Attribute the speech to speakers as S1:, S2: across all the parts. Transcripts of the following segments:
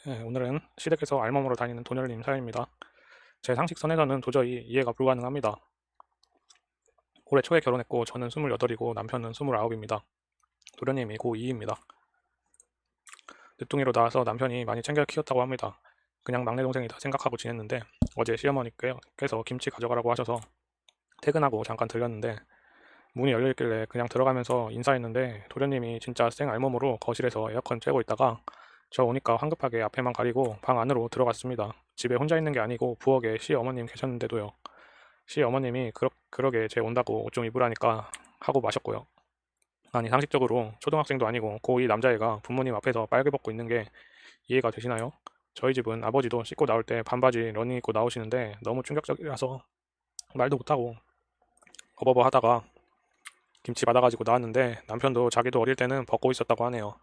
S1: 네, 오늘은 시댁에서 알몸으로 다니는 도련님 사연입니다. 제 상식선에서는 도저히 이해가 불가능합니다. 올해 초에 결혼했고 저는 28이고 남편은 29입니다. 도련님이 고2입니다. 늦둥이로 나와서 남편이 많이 챙겨 키웠다고 합니다. 그냥 막내 동생이다 생각하고 지냈는데 어제 시어머니께서 김치 가져가라고 하셔서 퇴근하고 잠깐 들렸는데 문이 열려있길래 그냥 들어가면서 인사했는데 도련님이 진짜 생 알몸으로 거실에서 에어컨 쬐고 있다가 저 오니까 황급하게 앞에만 가리고 방 안으로 들어갔습니다. 집에 혼자 있는 게 아니고 부엌에 시어머님 계셨는데도요. 시어머님이 그러게 쟤 온다고 옷 좀 입으라니까 하고 마셨고요. 아니 상식적으로 초등학생도 아니고 고2 남자애가 부모님 앞에서 빨개 벗고 있는 게 이해가 되시나요? 저희 집은 아버지도 씻고 나올 때 반바지 러닝 입고 나오시는데 너무 충격적이라서 말도 못하고 어버버 하다가 김치 받아가지고 나왔는데 남편도 자기도 어릴 때는 벗고 있었다고 하네요.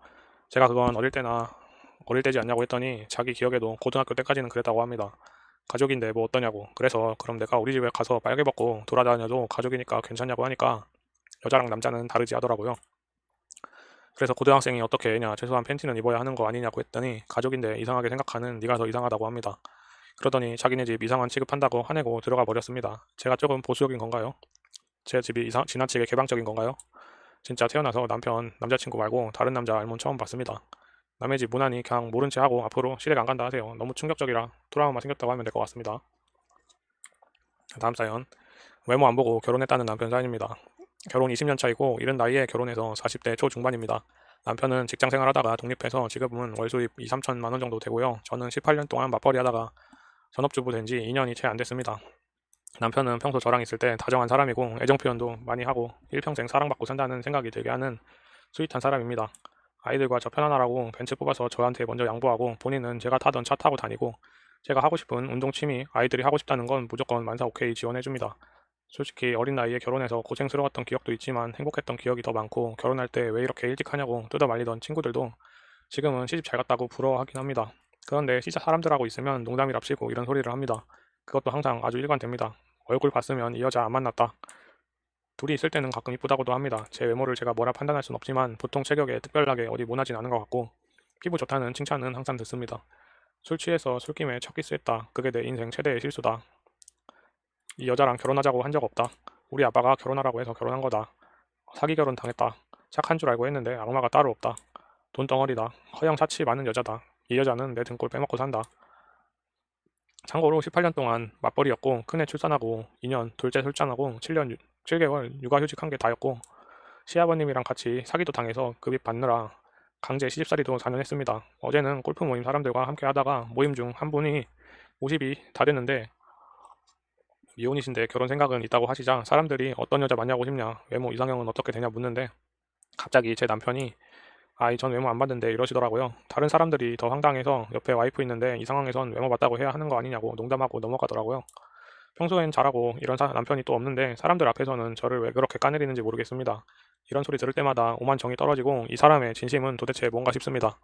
S1: 제가 그건 어릴 때지 않냐고 했더니 자기 기억에도 고등학교 때까지는 그랬다고 합니다. 가족인데 뭐 어떠냐고. 그래서 그럼 내가 우리 집에 가서 빨개 벗고 돌아다녀도 가족이니까 괜찮냐고 하니까 여자랑 남자는 다르지 하더라고요. 그래서 고등학생이 어떻게 애냐 최소한 팬티는 입어야 하는 거 아니냐고 했더니 가족인데 이상하게 생각하는 네가 더 이상하다고 합니다. 그러더니 자기네 집 이상한 취급한다고 화내고 들어가 버렸습니다. 제가 조금 보수적인 건가요? 제 집이 지나치게 개방적인 건가요? 진짜 태어나서 남자친구 말고 다른 남자 알몬 처음 봤습니다. 남의 집 무난히 그냥 모른 체 하고 앞으로 시댁 안 간다 하세요. 너무 충격적이라 트라우마 생겼다고 하면 될 것 같습니다. 다음 사연. 외모 안 보고 결혼했다는 남편 사연입니다. 결혼 20년 차이고 이른 나이에 결혼해서 40대 초중반입니다. 남편은 직장 생활하다가 독립해서 지금은 월 수입 2, 3천만 원 정도 되고요. 저는 18년 동안 맞벌이 하다가 전업주부 된 지 2년이 채 안 됐습니다. 남편은 평소 저랑 있을 때 다정한 사람이고 애정 표현도 많이 하고 일평생 사랑받고 산다는 생각이 들게 하는 스윗한 사람입니다. 아이들과 저 편안하라고 벤츠 뽑아서 저한테 먼저 양보하고 본인은 제가 타던 차 타고 다니고 제가 하고 싶은 운동 취미 아이들이 하고 싶다는 건 무조건 만사 오케이 지원해줍니다. 솔직히 어린 나이에 결혼해서 고생스러웠던 기억도 있지만 행복했던 기억이 더 많고 결혼할 때 왜 이렇게 일찍 하냐고 뜯어 말리던 친구들도 지금은 시집 잘 갔다고 부러워하긴 합니다. 그런데 진짜 사람들하고 있으면 농담이랍시고 이런 소리를 합니다. 그것도 항상 아주 일관됩니다. 얼굴 봤으면 이 여자 안 만났다. 둘이 있을 때는 가끔 이쁘다고도 합니다. 제 외모를 제가 뭐라 판단할 순 없지만 보통 체격에 특별하게 어디 모나진 않은 것 같고 피부 좋다는 칭찬은 항상 듣습니다. 술 취해서 술김에 첫 키스했다. 그게 내 인생 최대의 실수다. 이 여자랑 결혼하자고 한 적 없다. 우리 아빠가 결혼하라고 해서 결혼한 거다. 사기 결혼 당했다. 착한 줄 알고 했는데 악마가 따로 없다. 돈덩어리다. 허영 사치 많은 여자다. 이 여자는 내 등골 빼먹고 산다. 참고로 18년 동안 맞벌이였고 큰애 출산하고 2년, 둘째 출산하고 7개월 육아휴직한 게 다였고 시아버님이랑 같이 사기도 당해서 급입 받느라 강제 시집살이도 4년 했습니다. 어제는 골프 모임 사람들과 함께 하다가 모임 중 한 분이 50이 다 됐는데 미혼이신데 결혼 생각은 있다고 하시자 사람들이 어떤 여자 만나고 싶냐, 외모 이상형은 어떻게 되냐 묻는데 갑자기 제 남편이 아이 전 외모 안 봤는데 이러시더라고요. 다른 사람들이 더 황당해서 옆에 와이프 있는데 이 상황에선 외모 봤다고 해야 하는 거 아니냐고 농담하고 넘어가더라고요. 평소엔 잘하고 이런 남편이 또 없는데 사람들 앞에서는 저를 왜 그렇게 까내리는지 모르겠습니다. 이런 소리 들을 때마다 오만 정이 떨어지고 이 사람의 진심은 도대체 뭔가 싶습니다.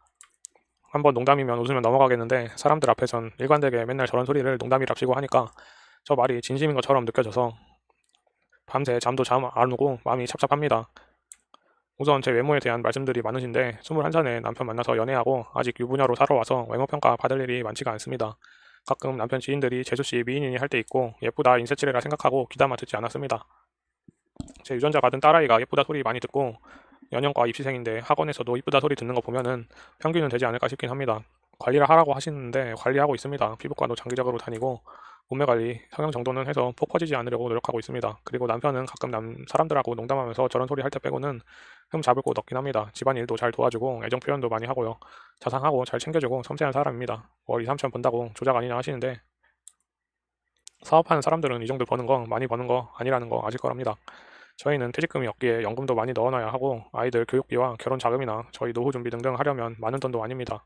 S1: 한번 농담이면 웃으면 넘어가겠는데 사람들 앞에선 일관되게 맨날 저런 소리를 농담이랍시고 하니까 저 말이 진심인 것처럼 느껴져서 밤새 잠도 잠 안 오고 마음이 찹찹합니다. 우선 제 외모에 대한 말씀들이 많으신데 21살에 남편 만나서 연애하고 아직 유부녀로 살아와서 외모 평가 받을 일이 많지가 않습니다. 가끔 남편 지인들이 재수씨 미인이니 할 때 있고 예쁘다 인쇄치레라 생각하고 귀담아 듣지 않았습니다. 제 유전자 받은 딸아이가 예쁘다 소리 많이 듣고 연영과 입시생인데 학원에서도 이쁘다 소리 듣는 거 보면은 평균은 되지 않을까 싶긴 합니다. 관리를 하라고 하시는데 관리하고 있습니다. 피부과도 장기적으로 다니고 몸매 관리, 성형 정도는 해서 폭 퍼지지 않으려고 노력하고 있습니다. 그리고 남편은 가끔 사람들하고 농담하면서 저런 소리 할 때 빼고는 흠 잡을 곳 없긴 합니다. 집안일도 잘 도와주고 애정 표현도 많이 하고요. 자상하고 잘 챙겨주고 섬세한 사람입니다. 월 2, 3천 번다고 조작 아니냐 하시는데 사업하는 사람들은 이 정도 버는 거 많이 버는 거 아니라는 거 아실 거랍니다. 저희는 퇴직금이 없기에 연금도 많이 넣어놔야 하고 아이들 교육비와 결혼 자금이나 저희 노후 준비 등등 하려면 많은 돈도 아닙니다.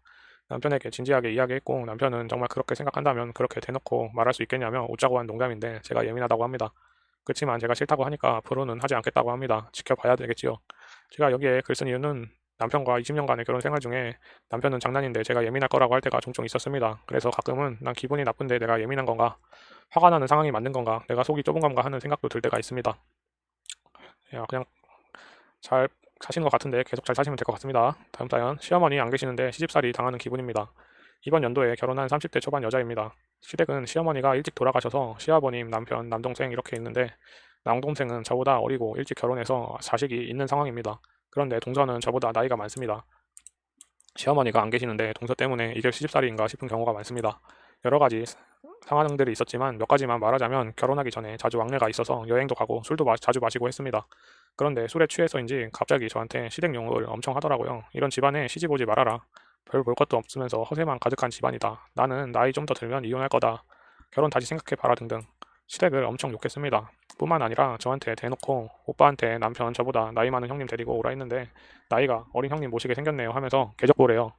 S1: 남편에게 진지하게 이야기했고 남편은 정말 그렇게 생각한다면 그렇게 대놓고 말할 수 있겠냐며 웃자고 한 농담인데 제가 예민하다고 합니다. 그렇지만 제가 싫다고 하니까 앞으로는 하지 않겠다고 합니다. 지켜봐야 되겠지요. 제가 여기에 글 쓴 이유는 남편과 20년간의 결혼 생활 중에 남편은 장난인데 제가 예민할 거라고 할 때가 종종 있었습니다. 그래서 가끔은 난 기분이 나쁜데 내가 예민한 건가? 화가 나는 상황이 맞는 건가? 내가 속이 좁은 건가 하는 생각도 들 때가 있습니다. 야, 그냥 잘 사시는 것 같은데 계속 잘 사시면 될 것 같습니다. 다음 사연. 시어머니 안 계시는데 시집살이 당하는 기분입니다. 이번 연도에 결혼한 30대 초반 여자입니다. 시댁은 시어머니가 일찍 돌아가셔서 시아버님, 남편, 남동생 이렇게 있는데 남동생은 저보다 어리고 일찍 결혼해서 자식이 있는 상황입니다. 그런데 동서는 저보다 나이가 많습니다. 시어머니가 안 계시는데 동서 때문에 이제 시집살이인가 싶은 경우가 많습니다. 여러 가지 상황들이 있었지만 몇 가지만 말하자면 결혼하기 전에 자주 왕래가 있어서 여행도 가고 술도 자주 마시고 했습니다. 그런데 술에 취해서인지 갑자기 저한테 시댁 욕을 엄청 하더라고요. 이런 집안에 시집 오지 말아라. 별 볼 것도 없으면서 허세만 가득한 집안이다. 나는 나이 좀 더 들면 이혼할 거다. 결혼 다시 생각해봐라 등등. 시댁을 엄청 욕했습니다. 뿐만 아니라 저한테 대놓고 오빠한테 남편 저보다 나이 많은 형님 데리고 오라 했는데 나이가 어린 형님 모시게 생겼네요 하면서 궤적보래요.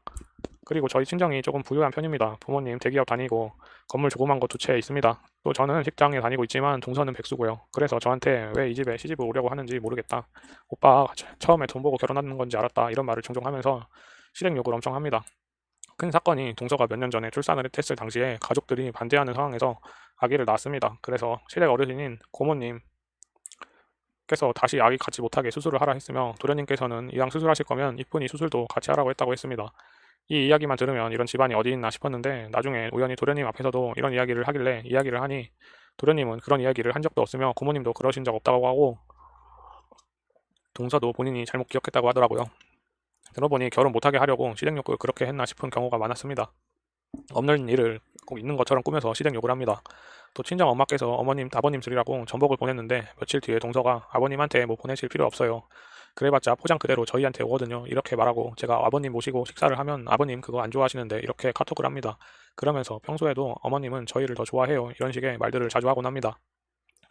S1: 그리고 저희 친정이 조금 부유한 편입니다. 부모님 대기업 다니고 건물 조그만 거 두 채 있습니다. 또 저는 직장에 다니고 있지만 동서는 백수고요. 그래서 저한테 왜 이 집에 시집을 오려고 하는지 모르겠다. 오빠 처음에 돈 보고 결혼하는 건지 알았다. 이런 말을 종종 하면서 실행 욕을 엄청 합니다. 큰 사건이 동서가 몇 년 전에 출산을 했을 당시에 가족들이 반대하는 상황에서 아기를 낳았습니다. 그래서 시댁 어르신인 고모님께서 다시 아기 갖지 못하게 수술을 하라 했으며 도련님께서는 이왕 수술하실 거면 이쁜이 수술도 같이 하라고 했다고 했습니다. 이 이야기만 들으면 이런 집안이 어디 있나 싶었는데 나중에 우연히 도련님 앞에서도 이런 이야기를 하길래 이야기를 하니 도련님은 그런 이야기를 한 적도 없으며 고모님도 그러신 적 없다고 하고 동서도 본인이 잘못 기억했다고 하더라고요. 들어보니 결혼 못하게 하려고 시댁욕을 그렇게 했나 싶은 경우가 많았습니다. 없는 일을 꼭 있는 것처럼 꾸며서 시댁욕을 합니다. 또 친정 엄마께서 어머님, 아버님 드리라고 전복을 보냈는데 며칠 뒤에 동서가 아버님한테 뭐 보내실 필요 없어요. 그래봤자 포장 그대로 저희한테 오거든요. 이렇게 말하고 제가 아버님 모시고 식사를 하면 아버님 그거 안 좋아하시는데 이렇게 카톡을 합니다. 그러면서 평소에도 어머님은 저희를 더 좋아해요. 이런 식의 말들을 자주 하곤 합니다.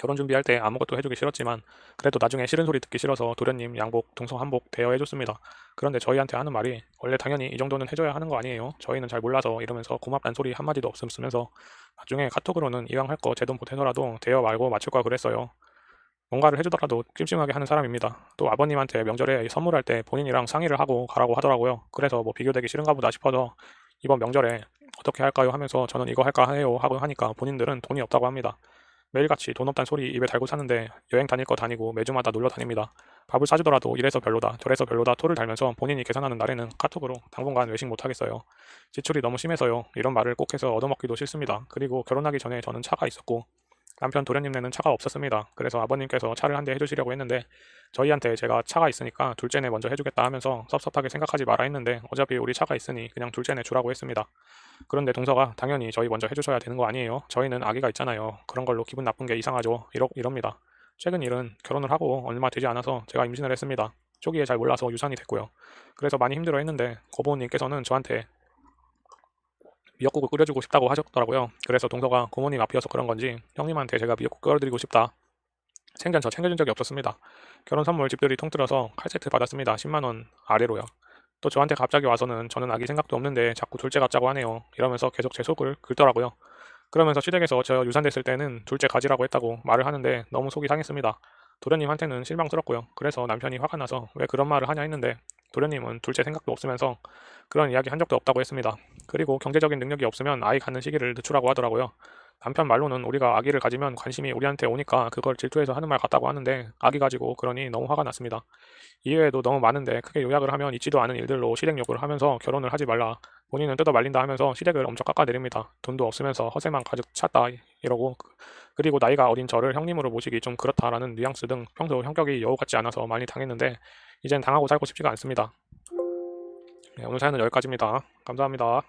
S1: 결혼 준비할 때 아무것도 해주기 싫었지만 그래도 나중에 싫은 소리 듣기 싫어서 도련님 양복, 동서 한복 대여해줬습니다. 그런데 저희한테 하는 말이 원래 당연히 이 정도는 해줘야 하는 거 아니에요. 저희는 잘 몰라서 이러면서 고맙단 소리 한마디도 없으면서 나중에 카톡으로는 이왕 할 거 제 돈 보태서라도 대여 말고 맞출 거 그랬어요. 뭔가를 해주더라도 찜찜하게 하는 사람입니다. 또 아버님한테 명절에 선물할 때 본인이랑 상의를 하고 가라고 하더라고요. 그래서 뭐 비교되기 싫은가 보다 싶어서 이번 명절에 어떻게 할까요 하면서 저는 이거 할까 해요 하고 하니까 본인들은 돈이 없다고 합니다. 매일같이 돈 없단 소리 입에 달고 사는데 여행 다닐 거 다니고 매주마다 놀러 다닙니다. 밥을 사주더라도 이래서 별로다 저래서 별로다 토를 달면서 본인이 계산하는 날에는 카톡으로 당분간 외식 못하겠어요. 지출이 너무 심해서요. 이런 말을 꼭 해서 얻어먹기도 싫습니다. 그리고 결혼하기 전에 저는 차가 있었고 남편 도련님네는 차가 없었습니다. 그래서 아버님께서 차를 한 대 해주시려고 했는데 저희한테 제가 차가 있으니까 둘째네 먼저 해주겠다 하면서 섭섭하게 생각하지 마라 했는데 어차피 우리 차가 있으니 그냥 둘째네 주라고 했습니다. 그런데 동서가 당연히 저희 먼저 해주셔야 되는 거 아니에요. 저희는 아기가 있잖아요. 그런 걸로 기분 나쁜 게 이상하죠. 이럽니다. 최근 일은 결혼을 하고 얼마 되지 않아서 제가 임신을 했습니다. 초기에 잘 몰라서 유산이 됐고요. 그래서 많이 힘들어 했는데 고모님께서는 저한테 미역국을 끓여주고 싶다고 하셨더라고요. 그래서 동서가 고모님 앞이어서 그런 건지 형님한테 제가 미역국 끓여드리고 싶다. 생전 저 챙겨준 적이 없었습니다. 결혼 선물 집들이 통틀어서 칼세트 받았습니다. 10만원 아래로요. 또 저한테 갑자기 와서는 저는 아기 생각도 없는데 자꾸 둘째 갖자고 하네요. 이러면서 계속 제 속을 긁더라고요. 그러면서 시댁에서 저 유산됐을 때는 둘째 가지라고 했다고 말을 하는데 너무 속이 상했습니다. 도련님한테는 실망스럽고요. 그래서 남편이 화가 나서 왜 그런 말을 하냐 했는데 도련님은 둘째 생각도 없으면서 그런 이야기 한 적도 없다고 했습니다. 그리고 경제적인 능력이 없으면 아이 갖는 시기를 늦추라고 하더라고요. 남편 말로는 우리가 아기를 가지면 관심이 우리한테 오니까 그걸 질투해서 하는 말 같다고 하는데 아기 가지고 그러니 너무 화가 났습니다. 이외에도 너무 많은데 크게 요약을 하면 있지도 않은 일들로 시댁욕을 하면서 결혼을 하지 말라. 본인은 뜯어 말린다 하면서 시댁을 엄청 깎아내립니다. 돈도 없으면서 허세만 가득 찼다 이러고 그리고 나이가 어린 저를 형님으로 모시기 좀 그렇다라는 뉘앙스 등 평소 성격이 여우 같지 않아서 많이 당했는데 이젠 당하고 살고 싶지가 않습니다. 네, 오늘 사연은 여기까지입니다. 감사합니다.